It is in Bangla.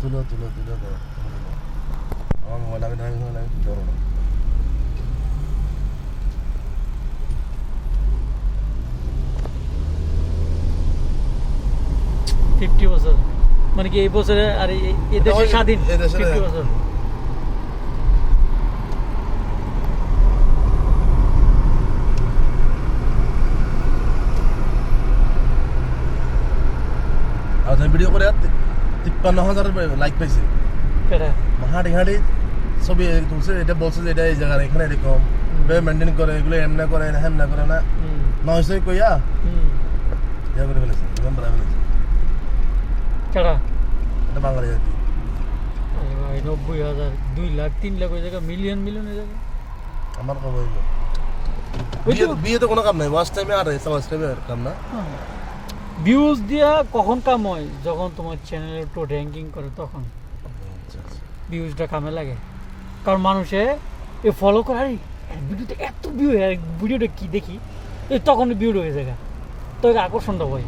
তুলো আমার মোবাইল আমি ধরো না 50 বছর মানে কি এই বছরে আর এই দেশে স্বাধীন 50 বছর আর ভিডিও করে 53,000 লাইক পাইছে কেডা হাঁটি ছবি তুলছে এটা বলছে যে এটা এই জায়গার এখানে এরকম মেনটেন করে এগুলো এমনা করে না হেমনা করে না 900 কইয়া ইয়া করে ফেলেছে মেম্বার ফেলেছে কেডা এটা বাঙালি জাতি আরে ভাই 90,000 2 লাখ 3 লাখ ওই জায়গা মিলিয়ন হয়ে যাবে আমার খবর বিয়ে তো কোনো কাম নাই ওয়াচ টাইমে আর সাবস্ক্রাইবার কাম না ভিউজ দিয়া কখন কাম হয় যখন তোমার চ্যানেলে একটু র্যাঙ্কিং করে তখন ভিউজটা কামে লাগে কারণ মানুষে এ ফলো করে আরে ভিডিওতে এত ভিউ ভিডিওটা কি দেখি তখন ভিউ হয়ে যায় তো আকর্ষণটা হয়